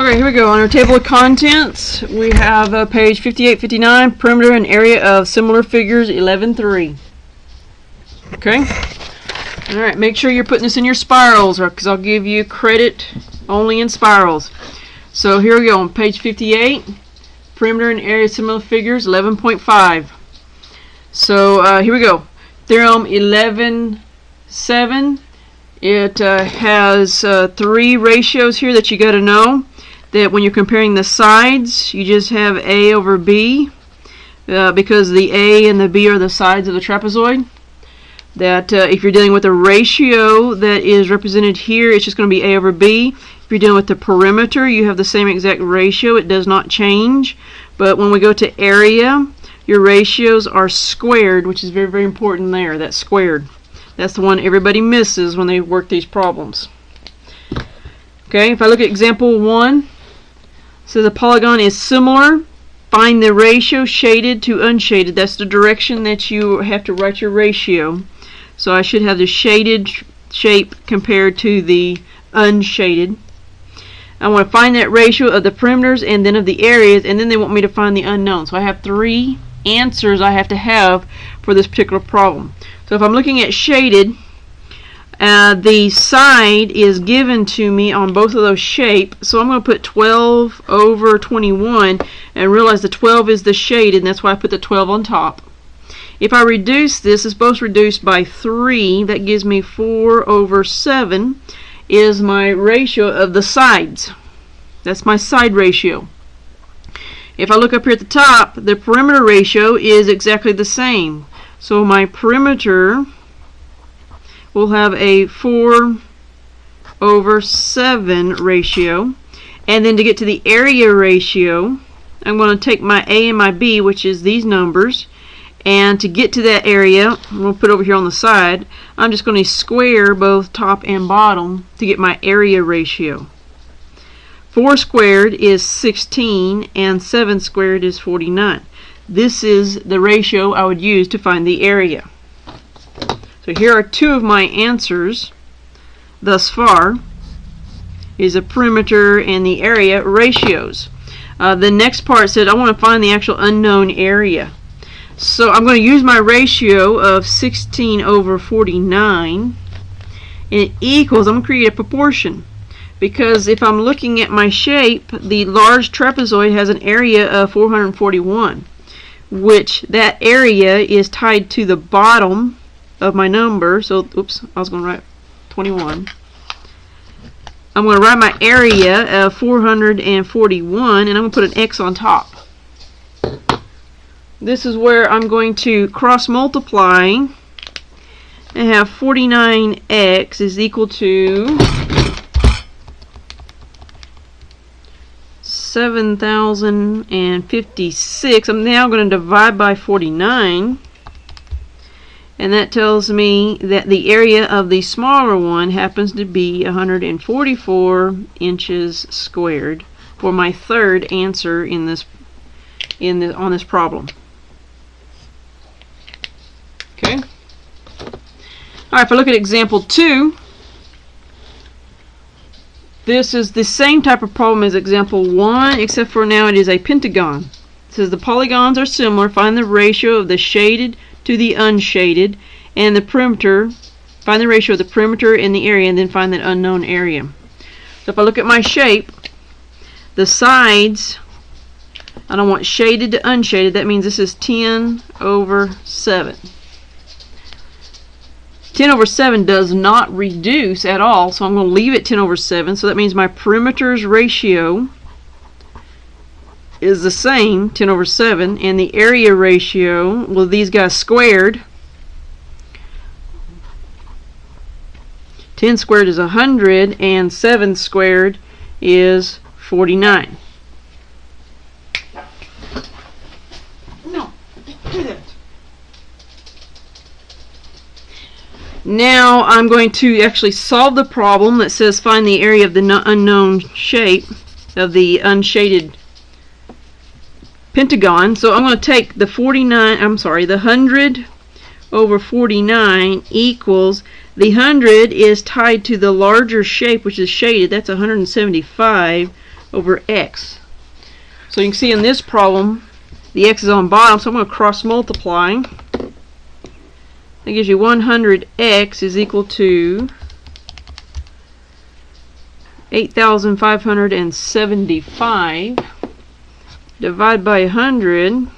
Okay, here we go. On our table of contents, we have page 58, 59, perimeter and area of similar figures 11-3. Okay? Alright, make sure you're putting this in your spirals, because I'll give you credit only in spirals. So here we go, on page 58, perimeter and area of similar figures 11.5. So here we go. Theorem 11.7. It has three ratios here that you got to know. That when you're comparing the sides, you just have A over B, because the A and the B are the sides of the trapezoid. That if you're dealing with a ratio that is represented here, it's just going to be A over B. If you're dealing with the perimeter, you have the same exact ratio. It does not change. But when we go to area, your ratios are squared, which is very, very important there. That's squared. That's the one everybody misses when they work these problems. Okay, if I look at example 1, so the polygon is similar. Find the ratio shaded to unshaded. That's the direction that you have to write your ratio. So I should have the shaded shape compared to the unshaded. I want to find that ratio of the perimeters and then of the areas, and then they want me to find the unknown. So I have three answers I have to have for this particular problem. So if I'm looking at shaded, the side is given to me on both of those shapes, so I'm going to put 12 over 21 and realize the 12 is the shaded, and that's why I put the 12 on top. If I reduce this, it's both reduced by 3, that gives me 4 over 7 is my ratio of the sides. That's my side ratio. If I look up here at the top, the perimeter ratio is exactly the same. So my perimeter will have a 4 over 7 ratio. And then to get to the area ratio, I'm going to take my A and my B, which is these numbers, and to get to that area, I'm going to put it over here on the side, I'm just going to square both top and bottom to get my area ratio. 4 squared is 16 and 7 squared is 49. This is the ratio I would use to find the area. So here are two of my answers thus far, is the perimeter and the area ratios. The next part said I want to find the actual unknown area. So I'm going to use my ratio of 16 over 49, and it equals, I'm going to create a proportion. Because if I'm looking at my shape, the large trapezoid has an area of 441, which that area is tied to the bottom of my number. So, oops, I was going to write 21. I'm going to write my area of 441, and I'm going to put an X on top. This is where I'm going to cross multiply and have 49x is equal to 7,056. I'm now going to divide by 49, and that tells me that the area of the smaller one happens to be 144 inches squared for my third answer on this problem. Okay. Alright, if I look at example 2, this is the same type of problem as example 1, except for now it is a pentagon. It says the polygons are similar. Find the ratio of the shaded to the unshaded, and the perimeter. Find the ratio of the perimeter and the area, and then find that unknown area. So if I look at my shape, the sides, I don't want shaded to unshaded. That means this is 10 over 7. 10 over 7 does not reduce at all, so I'm going to leave it 10 over 7. So that means my perimeter's ratio is the same, 10 over 7, and the area ratio, well, these guys squared. 10 squared is 100, and 7 squared is 49. No, do that. Now I'm going to actually solve the problem that says find the area of the unknown shape of the unshaded pentagon. So I'm going to take the 100 over 49 equals, the 100 is tied to the larger shape, which is shaded. That's 175 over x. So you can see in this problem, the x is on bottom, so I'm going to cross multiply. That gives you 100x is equal to 8,575 divided by 100, and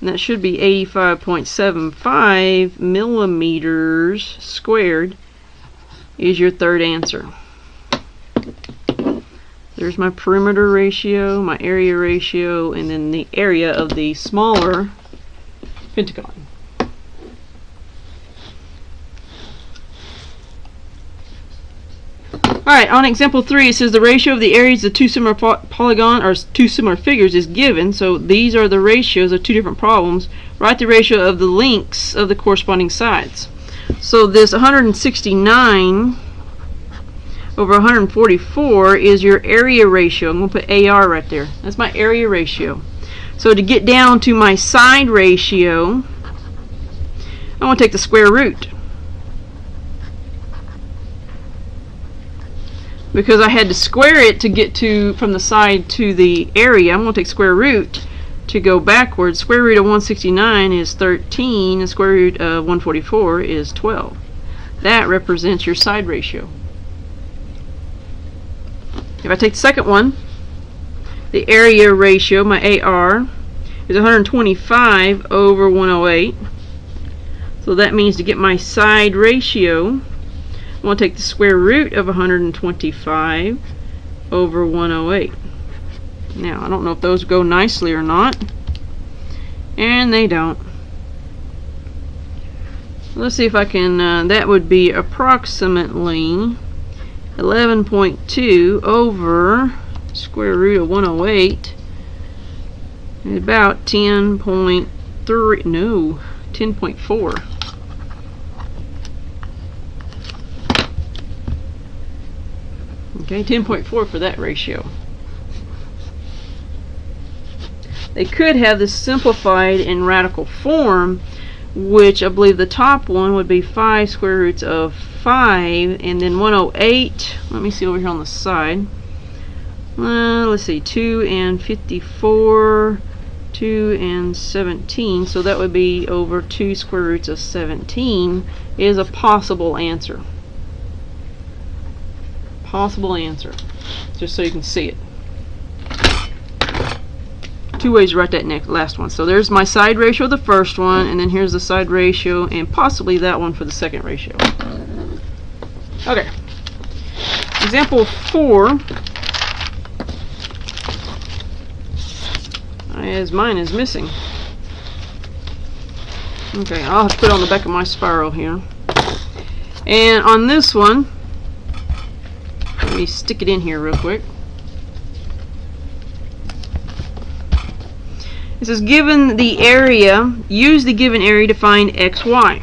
that should be 85.75 millimeters squared is your third answer. There's my perimeter ratio, my area ratio, and then the area of the smaller pentagon. Alright, on example 3, it says the ratio of the areas of two similar two similar figures is given. So these are the ratios of two different problems. Write the ratio of the lengths of the corresponding sides. So this 169 over 144 is your area ratio. I'm going to put AR right there. That's my area ratio. So to get down to my side ratio, I want to take the square root. Because I had to square it to get from the side to the area, I'm going to take square root to go backwards. Square root of 169 is 13, and square root of 144 is 12. That represents your side ratio. If I take the second one, the area ratio, my AR, is 125 over 108. So that means to get my side ratio, I'm going to take the square root of 125 over 108. Now, I don't know if those go nicely or not. And they don't. Let's see if I can, that would be approximately 11.2 over square root of 108. About 10.3, no, 10.4. Okay, 10.4 for that ratio. They could have this simplified in radical form, which I believe the top one would be 5 square roots of 5, and then 108, let me see over here on the side. Let's see, 2 and 54, 2 and 17, so that would be over 2 square roots of 17 is a possible answer. Possible answer, just so you can see it. Two ways to write that last one. So there's my side ratio of the first one, and then here's the side ratio, and possibly that one for the second ratio. Okay. Example 4. As mine is missing. Okay, I'll have to put it on the back of my spiral here. And on this one, let me stick it in here real quick. It says given the area, use the given area to find xy.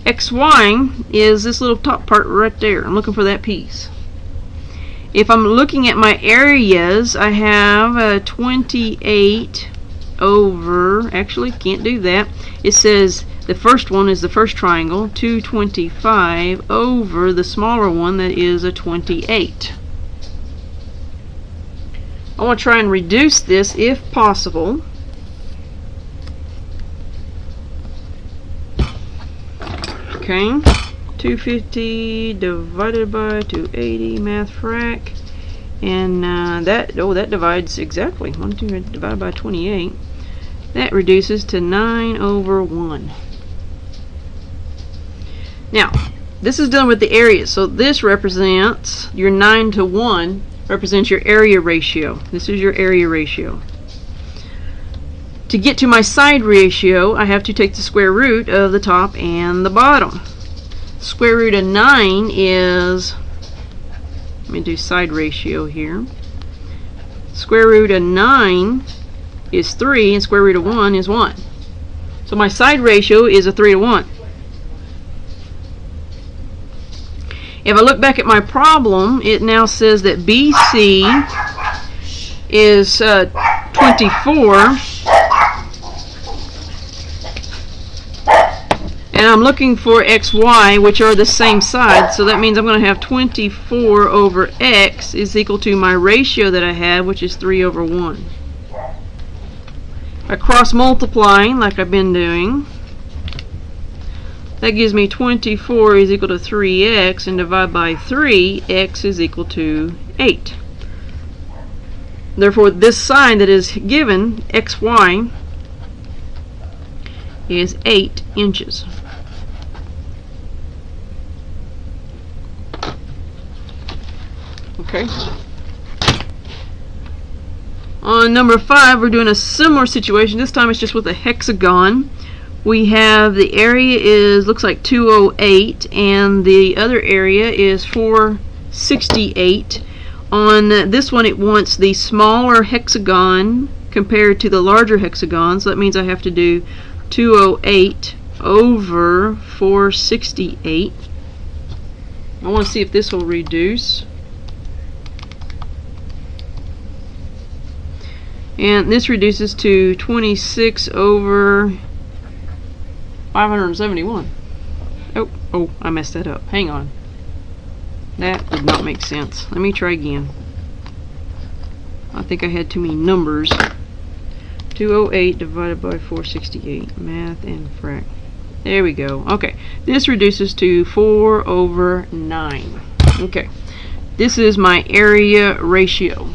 Xy is this little top part right there. I'm looking for that piece. If I'm looking at my areas, I have 28 over, actually can't do that. It says the first one is the first triangle, 225 over the smaller one that is a 28. I want to try and reduce this if possible. Okay, 250 divided by 280, math frac, and that divides exactly. 1 divided by 28. That reduces to 9 over 1. Now, this is done with the areas, so this represents your 9 to 1 represents your area ratio. This is your area ratio. To get to my side ratio, I have to take the square root of the top and the bottom. Square root of 9 is, let me do side ratio here. Square root of 9 is 3, and square root of 1 is 1. So my side ratio is a 3 to 1. If I look back at my problem, it now says that BC is 24, and And I'm looking for xy, which are the same sides, so that means I'm going to have 24 over x is equal to my ratio that I have, which is 3 over 1. By cross multiplying, like I've been doing, that gives me 24 is equal to 3x, and divide by 3, x is equal to 8. Therefore, this side that is given, xy, is 8 inches. Okay. On number 5, we're doing a similar situation. This time it's just with a hexagon. We have the area looks like 208, and the other area is 468. On this one, it wants the smaller hexagon compared to the larger hexagon, so that means I have to do 208 over 468. I want to see if this will reduce. And this reduces to 26 over 571. Oh, I messed that up. Hang on. That did not make sense. Let me try again. I think I had too many numbers. 208 divided by 468. Math and frac. There we go. Okay. This reduces to 4 over 9. Okay. This is my area ratio.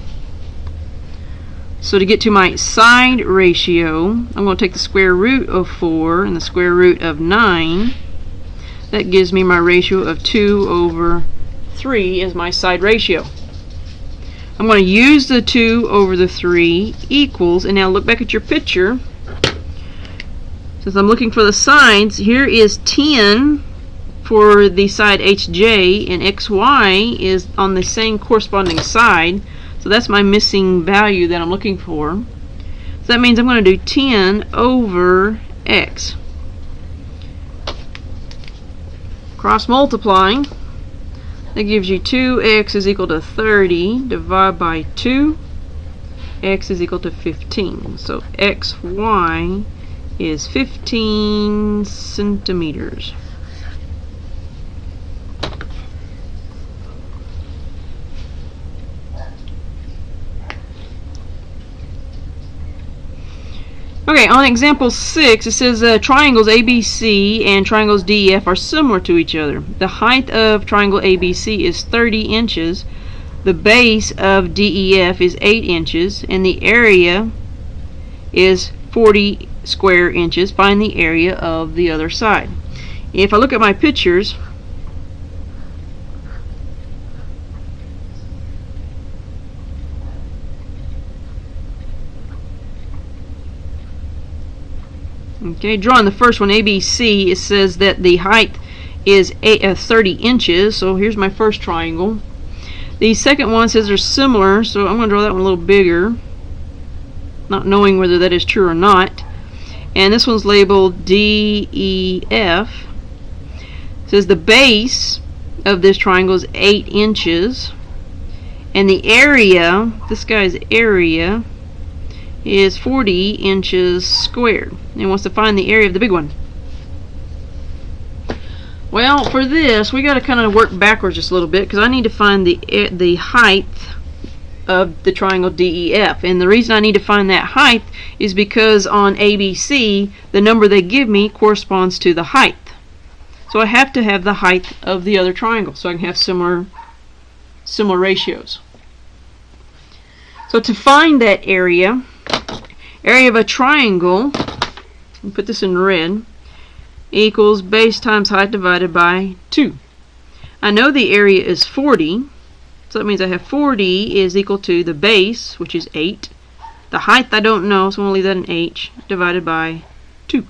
So to get to my side ratio, I'm going to take the square root of 4 and the square root of 9. That gives me my ratio of 2 over 3 as my side ratio. I'm going to use the 2 over the 3 equals, and now look back at your picture. Since I'm looking for the sides, here is 10 for the side HJ, and XY is on the same corresponding side. So that's my missing value that I'm looking for. So that means I'm going to do 10 over x. Cross multiplying, that gives you 2x is equal to 30. Divide by 2, x is equal to 15. So xy is 15 centimeters. Okay, on example 6, it says triangles ABC and triangles DEF are similar to each other. The height of triangle ABC is 30 inches, the base of DEF is 8 inches, and the area is 40 square inches. Find the area of the other side. If I look at my pictures, okay, drawing the first one, ABC, it says that the height is 30 inches, so here's my first triangle. The second one says they're similar, so I'm going to draw that one a little bigger, not knowing whether that is true or not. And this one's labeled DEF. It says the base of this triangle is 8 inches, and the area, this guy's area, is 40 inches squared. And wants to find the area of the big one. Well, for this, we got to kind of work backwards just a little bit, because I need to find the height of the triangle DEF. And the reason I need to find that height is because on ABC, the number they give me corresponds to the height. So I have to have the height of the other triangle so I can have similar ratios. So to find that area of a triangle, and put this in red, equals base times height divided by 2. I know the area is 40, so that means I have 40 is equal to the base, which is 8. The height I don't know, so I'm going to leave that in H, divided by 2.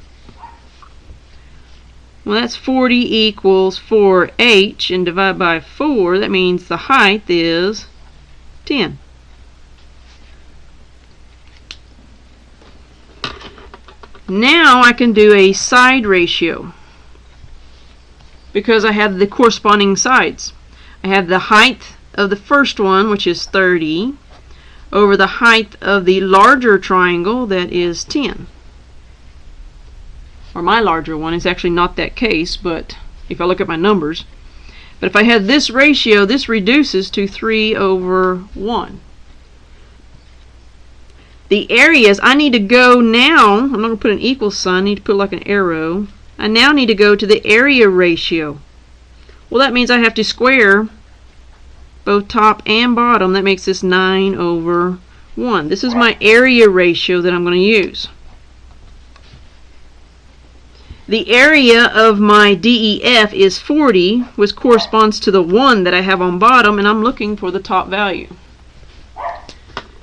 Well, that's 40 equals 4H, and divided by 4, that means the height is 10. Now I can do a side ratio because I have the corresponding sides. I have the height of the first one, which is 30, over the height of the larger triangle, that is 10. or my larger one. It's actually not that case, but if I look at my numbers. But if I had this ratio, this reduces to 3/1. The areas, I need to go now, I'm not going to put an equal sign, I need to put like an arrow. I now need to go to the area ratio. Well, that means I have to square both top and bottom. That makes this 9/1. This is my area ratio that I'm going to use. The area of my DEF is 40, which corresponds to the 1 that I have on bottom, and I'm looking for the top value.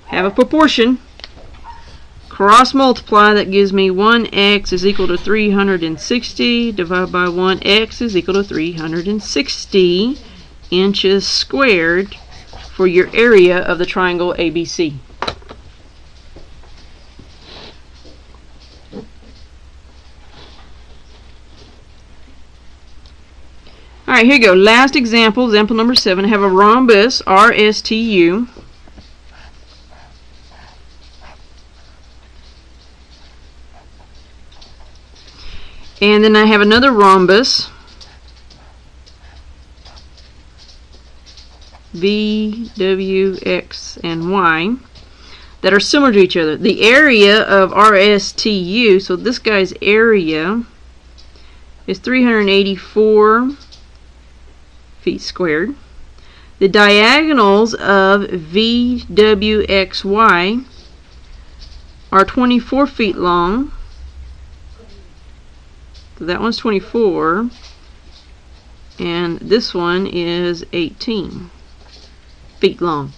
Have a proportion. Cross multiply, that gives me 1x is equal to 360 divided by 1x is equal to 360 inches squared for your area of the triangle ABC. Alright, here you go. Last example, example number 7. I have a rhombus, RSTU. And then I have another rhombus, V, W, X, and Y, that are similar to each other. The area of RSTU, so this guy's area, is 384 feet squared. The diagonals of VWXY are 24 feet long. So that one's 24, and this one is 18 feet long.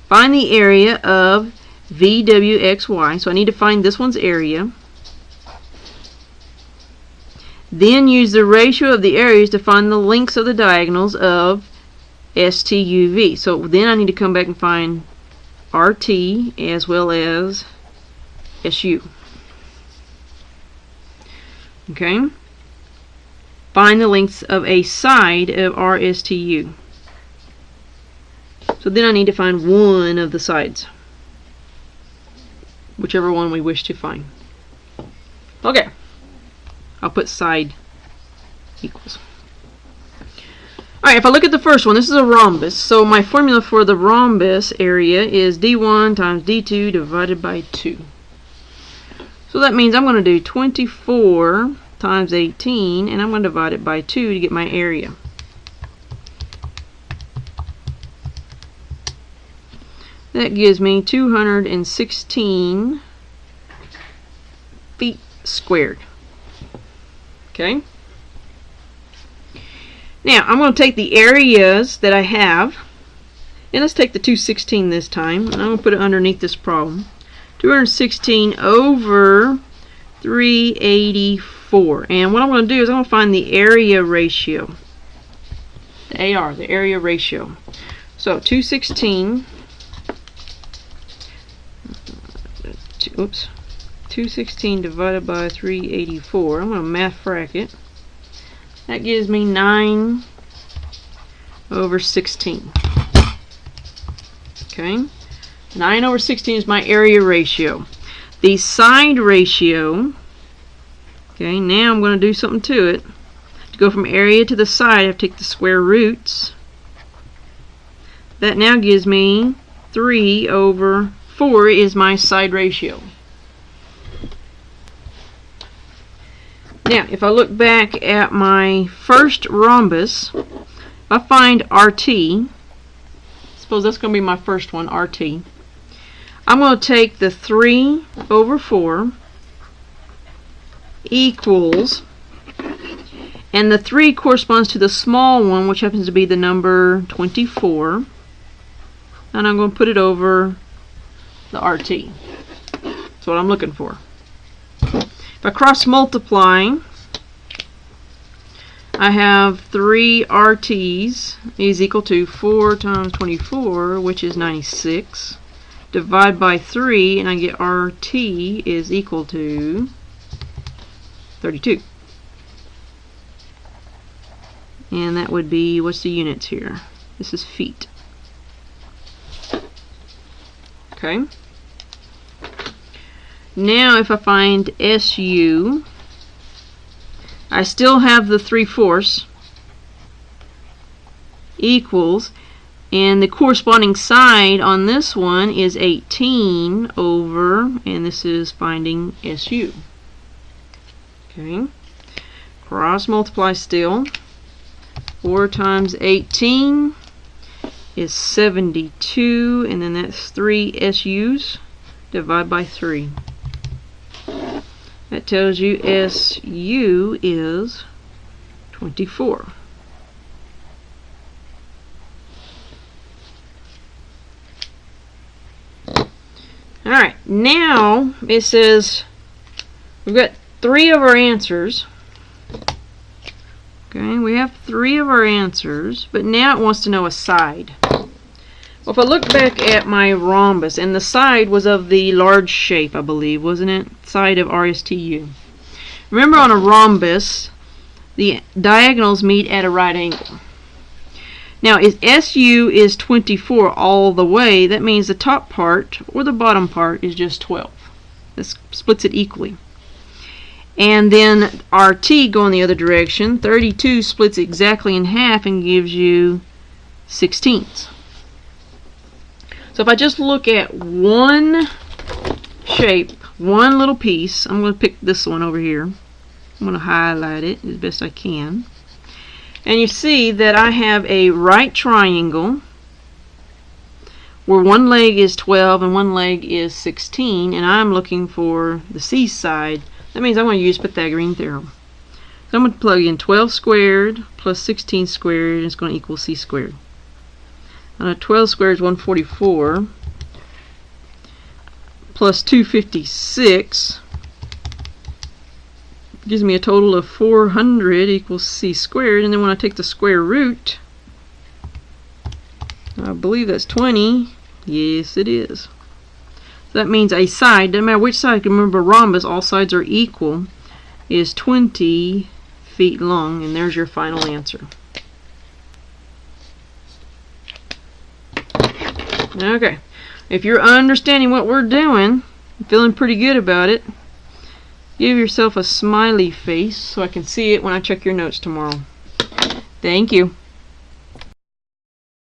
Find the area of VWXY. So I need to find this one's area. Then use the ratio of the areas to find the lengths of the diagonals of STUV. So then I need to come back and find RT as well as SU. Okay. Find the lengths of a side of RSTU. So then I need to find one of the sides, whichever one we wish to find. Okay. I'll put side equals. Alright, if I look at the first one, this is a rhombus. So my formula for the rhombus area is D1 times D2 divided by 2. So that means I'm going to do 24 times 18, and I'm going to divide it by 2 to get my area. That gives me 216 feet squared. Okay. Now I'm going to take the areas that I have, and let's take the 216 this time, and I'm going to put it underneath this problem. 216 over 384. And what I'm going to do is I'm going to find the area ratio. The AR, the area ratio. So 216, 216 divided by 384. I'm going to math bracket. That gives me 9 over 16. Okay. 9 over 16 is my area ratio. The side ratio, okay, now I'm going to do something to it. To go from area to the side, I have to take the square roots. That now gives me 3 over 4 is my side ratio. Now, if I look back at my first rhombus, if I find RT, suppose that's going to be my first one, RT. I'm going to take the 3 over 4 equals, and the 3 corresponds to the small one, which happens to be the number 24, and I'm going to put it over the RT. That's what I'm looking for. If I cross multiply, I have 3 RTs is equal to 4 times 24, which is 96. Divide by 3, and I get RT is equal to 32. And that would be, what's the units here? This is feet. Okay. Now if I find SU, I still have the 3/4 equals, and the corresponding side on this one is 18 over, and this is finding SU. Okay, cross multiply still. 4 times 18 is 72, and then that's 3 SUs. Divide by 3. That tells you SU is 24. Alright, now it says we've got 3 of our answers. Okay, we have 3 of our answers, but now it wants to know a side. Well, if I look back at my rhombus, and the side was of the large shape, I believe, wasn't it? Side of RSTU. Remember, on a rhombus, the diagonals meet at a right angle. Now, if SU is 24 all the way, that means the top part, or the bottom part, is just 12. This splits it equally. And then RT going the other direction, 32 splits exactly in half and gives you 16ths. So if I just look at one shape, one little piece, I'm going to pick this one over here. I'm going to highlight it as best I can. And you see that I have a right triangle where one leg is 12 and one leg is 16, and I'm looking for the C side. That means I'm going to use Pythagorean theorem. So I'm going to plug in 12 squared plus 16 squared, and it's going to equal C squared. 12 squared is 144 plus 256 gives me a total of 400 equals C squared, and then when I take the square root, I believe that's 20. Yes, it is. So that means a side, doesn't matter which side, remember rhombus, all sides are equal, is 20 feet long, and there's your final answer. Okay, if you're understanding what we're doing, feeling pretty good about it, give yourself a smiley face so I can see it when I check your notes tomorrow. Thank you.